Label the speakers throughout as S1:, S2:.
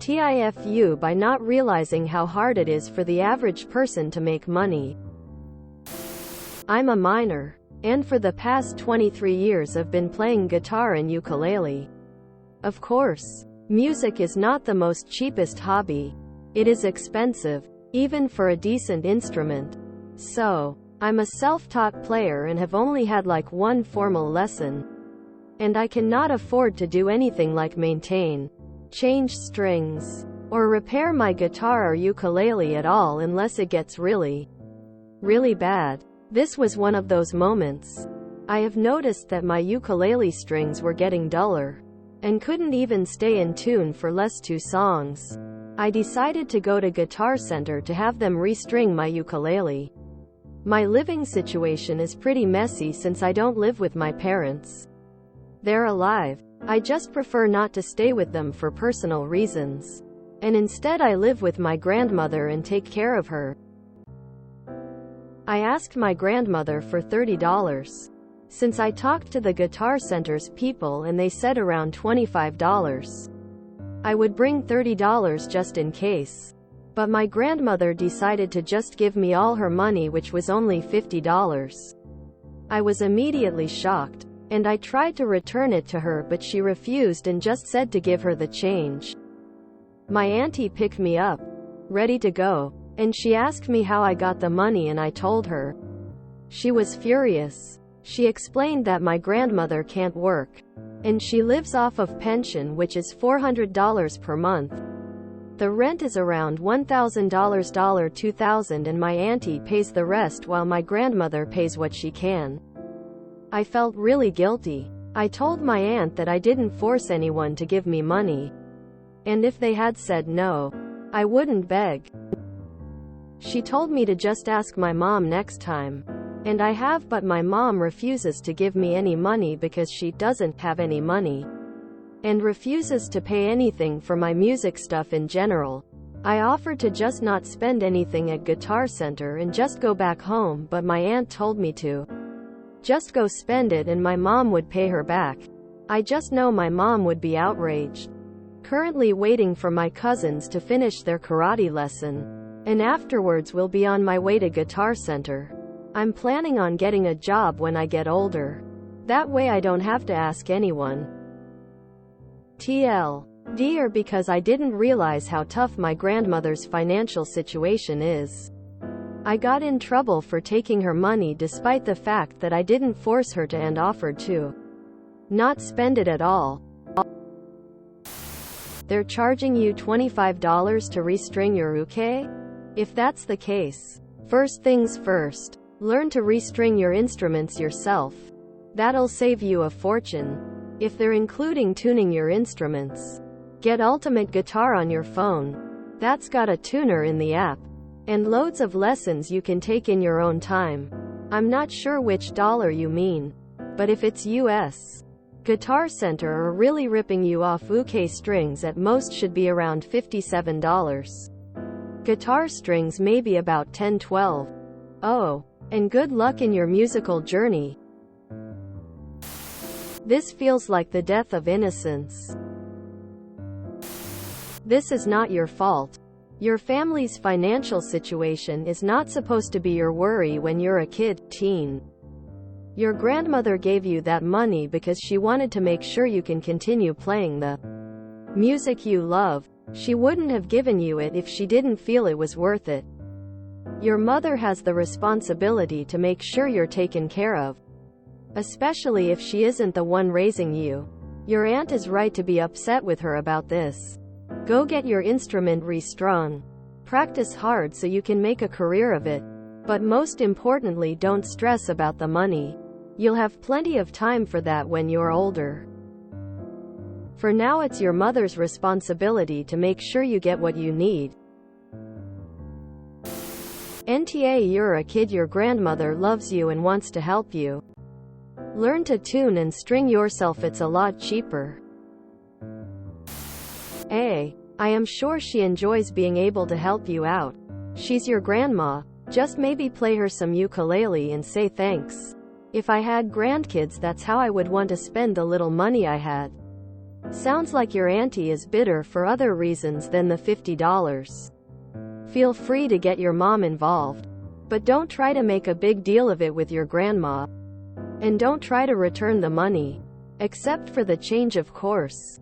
S1: TIFU by not realizing how hard it is for the average person to make money. I'm a minor, and for the past 23 years I've been playing guitar and ukulele. Of course, music is not the most cheapest hobby. It is expensive, even for a decent instrument. So, I'm a self-taught player and have only had like one formal lesson. And I cannot afford to do anything like maintain, change strings, or repair my guitar or ukulele at all unless it gets really, really bad. This was one of those moments. I have noticed that my ukulele strings were getting duller, and couldn't even stay in tune for less 2 songs. I decided to go to Guitar Center to have them restring my ukulele. My living situation is pretty messy since I don't live with my parents. They're alive. I just prefer not to stay with them for personal reasons. And instead I live with my grandmother and take care of her. I asked my grandmother for $30. Since I talked to the Guitar Center's people and they said around $25. I would bring $30 just in case. But my grandmother decided to just give me all her money, which was only $50. I was immediately shocked, and I tried to return it to her but she refused and just said to give her the change. My auntie picked me up, ready to go, and she asked me how I got the money and I told her. She was furious. She explained that my grandmother can't work, and she lives off of pension, which is $400 per month. The rent is around $1,000, $2,000, and my auntie pays the rest while my grandmother pays what she can. I felt really guilty. I told my aunt that I didn't force anyone to give me money. And if they had said no, I wouldn't beg. She told me to just ask my mom next time. And I have, but my mom refuses to give me any money because she doesn't have any money. And refuses to pay anything for my music stuff in general. I offered to just not spend anything at Guitar Center and just go back home, but my aunt told me to just go spend it and my mom would pay her back. I just know my mom would be outraged. Currently waiting for my cousins to finish their karate lesson, and afterwards will be on my way to Guitar Center. I'm planning on getting a job when I get older. That way I don't have to ask anyone. TLDR, because I didn't realize how tough my grandmother's financial situation is. I got in trouble for taking her money despite the fact that I didn't force her to and offered to not spend it at all. They're charging you $25 to restring your uke? If that's the case, first things first, learn to restring your instruments yourself. That'll save you a fortune. If they're including tuning your instruments, get Ultimate Guitar on your phone. That's got a tuner in the app. And loads of lessons you can take in your own time. I'm not sure which dollar you mean. But if it's US, Guitar Center are really ripping you off. Uke strings at most should be around $57. Guitar strings maybe about $10-12. Oh, and good luck in your musical journey. This feels like the death of innocence. This is not your fault. Your family's financial situation is not supposed to be your worry when you're a kid, teen. Your grandmother gave you that money because she wanted to make sure you can continue playing the music you love. She wouldn't have given you it if she didn't feel it was worth it. Your mother has the responsibility to make sure you're taken care of, especially if she isn't the one raising you. Your aunt is right to be upset with her about this. Go get your instrument restrung. Practice hard so you can make a career of it. But most importantly, don't stress about the money. You'll have plenty of time for that when you're older. For now, it's your mother's responsibility to make sure you get what you need. NTA, you're a kid, your grandmother loves you and wants to help you. Learn to tune and string yourself, it's a lot cheaper. I am sure she enjoys being able to help you out. She's your grandma. Just maybe play her some ukulele and say thanks. If I had grandkids, that's how I would want to spend the little money I had. Sounds like your auntie is bitter for other reasons than the $50. Feel free to get your mom involved, but don't try to make a big deal of it with your grandma. And don't try to return the money, except for the change of course.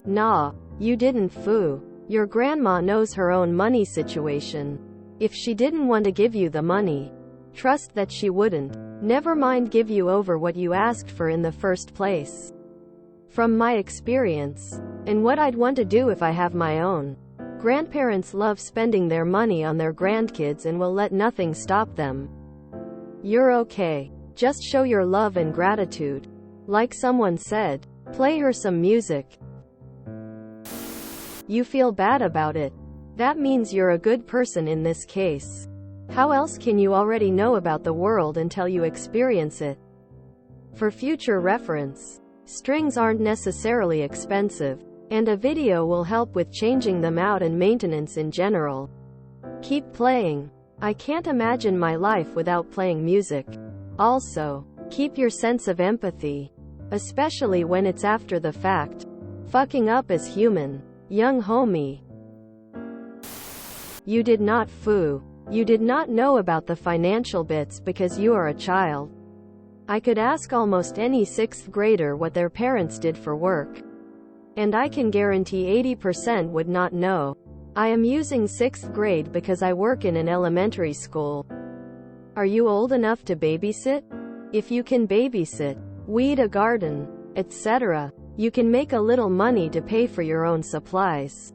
S1: Nah, you didn't foo. Your grandma knows her own money situation. If she didn't want to give you the money, trust that she wouldn't. Never mind give you over what you asked for in the first place. From my experience, and what I'd want to do if I have my own, grandparents love spending their money on their grandkids and will let nothing stop them. You're okay. Just show your love and gratitude. Like someone said, play her some music. You feel bad about it. That means you're a good person in this case. How else can you already know about the world until you experience it? For future reference, strings aren't necessarily expensive, and a video will help with changing them out and maintenance in general. Keep playing. I can't imagine my life without playing music. Also, keep your sense of empathy, especially when it's after the fact. Fucking up is human. Young homie. You did not foo. You did not know about the financial bits because you are a child. I could ask almost any 6th grader what their parents did for work, and I can guarantee 80% would not know. I am using 6th grade because I work in an elementary school. Are you old enough to babysit? If you can babysit, weed a garden, etc., you can make a little money to pay for your own supplies.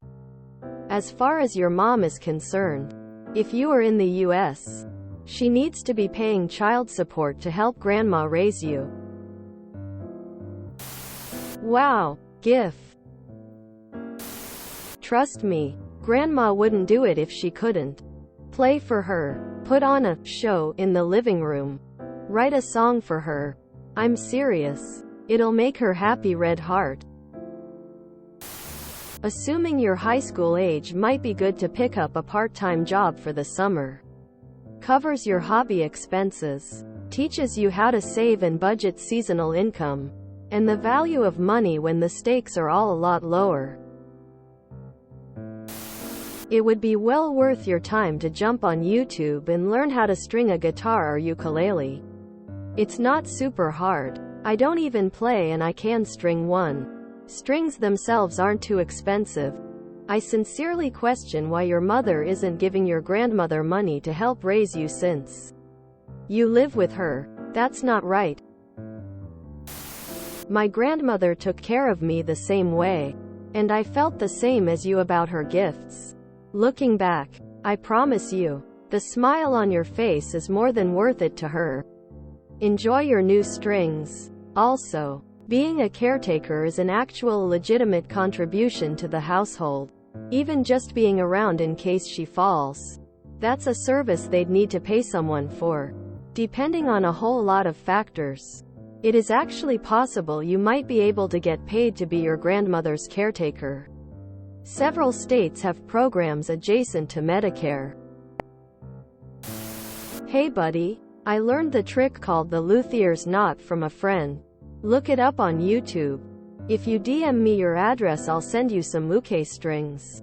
S1: As far as your mom is concerned, if you are in the US, she needs to be paying child support to help grandma raise you. Wow, GIF. Trust me, grandma wouldn't do it if she couldn't. Play for her. Put on a show in the living room. Write a song for her. I'm serious. It'll make her happy. Red heart. Assuming your high school age might be good to pick up a part-time job for the summer. Covers your hobby expenses. Teaches you how to save and budget seasonal income, and the value of money when the stakes are all a lot lower. It would be well worth your time to jump on YouTube and learn how to string a guitar or ukulele. It's not super hard. I don't even play and I can string one. Strings themselves aren't too expensive. I sincerely question why your mother isn't giving your grandmother money to help raise you since you live with her. That's not right. My grandmother took care of me the same way, and I felt the same as you about her gifts. Looking back, I promise you, the smile on your face is more than worth it to her. Enjoy your new strings. Also, being a caretaker is an actual legitimate contribution to the household. Even just being around in case she falls. That's a service they'd need to pay someone for. Depending on a whole lot of factors, it is actually possible you might be able to get paid to be your grandmother's caretaker. Several states have programs adjacent to Medicare. Hey buddy, I learned the trick called the luthier's knot from a friend. Look it up on YouTube. If you DM me your address, I'll send you some uke strings.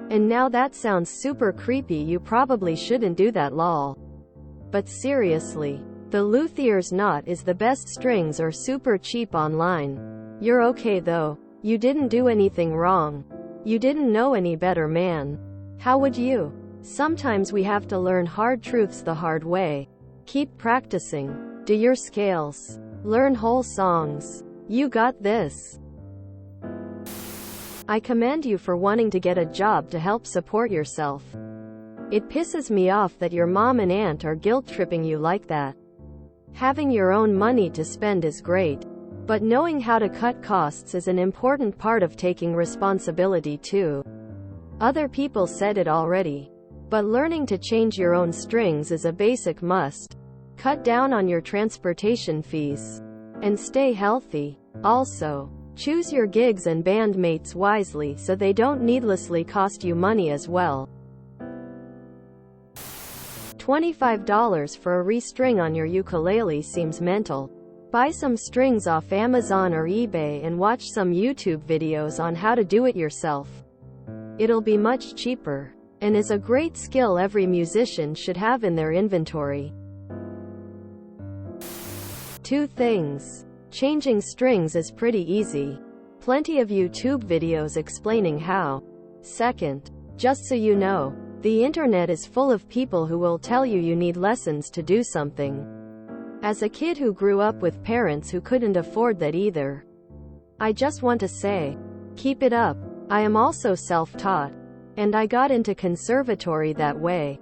S1: And now that sounds super creepy, you probably shouldn't do that lol. But seriously, the luthier's knot is the best. Strings are super cheap online. You're okay though. You didn't do anything wrong. You didn't know any better, man. How would you? Sometimes we have to learn hard truths the hard way. Keep practicing. Do your scales. Learn whole songs. You got this. I commend you for wanting to get a job to help support yourself. It pisses me off that your mom and aunt are guilt-tripping you like that. Having your own money to spend is great, but knowing how to cut costs is an important part of taking responsibility too. Other people said it already, but learning to change your own strings is a basic must. Cut down on your transportation fees. And stay healthy. Also, choose your gigs and bandmates wisely so they don't needlessly cost you money as well. $25 for a restring on your ukulele seems mental. Buy some strings off Amazon or eBay and watch some YouTube videos on how to do it yourself. It'll be much cheaper, and is a great skill every musician should have in their inventory. 2 things. Changing strings is pretty easy. Plenty of YouTube videos explaining how. Second, just so you know, the internet is full of people who will tell you need lessons to do something. As a kid who grew up with parents who couldn't afford that either, I just want to say, keep it up. I am also self-taught, and I got into conservatory that way.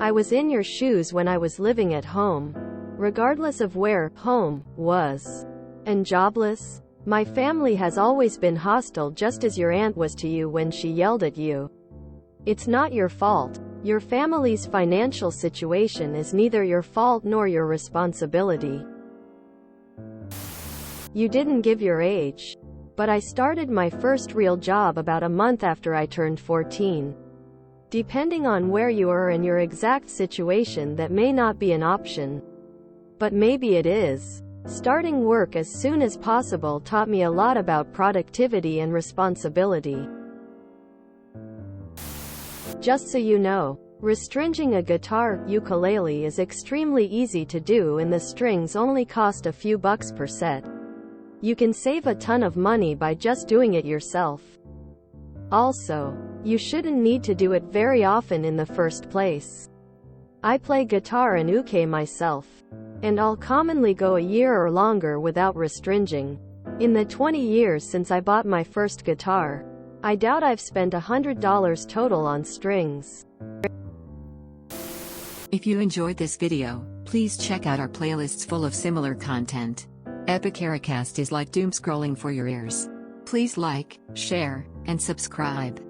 S1: I was in your shoes when I was living at home, regardless of where home was, and jobless. My family has always been hostile, just as your aunt was to you when she yelled at you. It's not your fault. Your family's financial situation is neither your fault nor your responsibility. You didn't give your age, but I started my first real job about a month after I turned 14. Depending on where you are and your exact situation, that may not be an option, but maybe it is. Starting work as soon as possible taught me a lot about productivity and responsibility. Just so you know, restringing a guitar, ukulele is extremely easy to do, and the strings only cost a few bucks per set. You can save a ton of money by just doing it yourself. Also, you shouldn't need to do it very often in the first place. I play guitar and uke myself, and I'll commonly go a year or longer without restringing. In the 20 years since I bought my first guitar, I doubt I've spent $100 total on strings.
S2: If you enjoyed this video, please check out our playlists full of similar content. Epicaricast is like doom scrolling for your ears. Please like, share, and subscribe.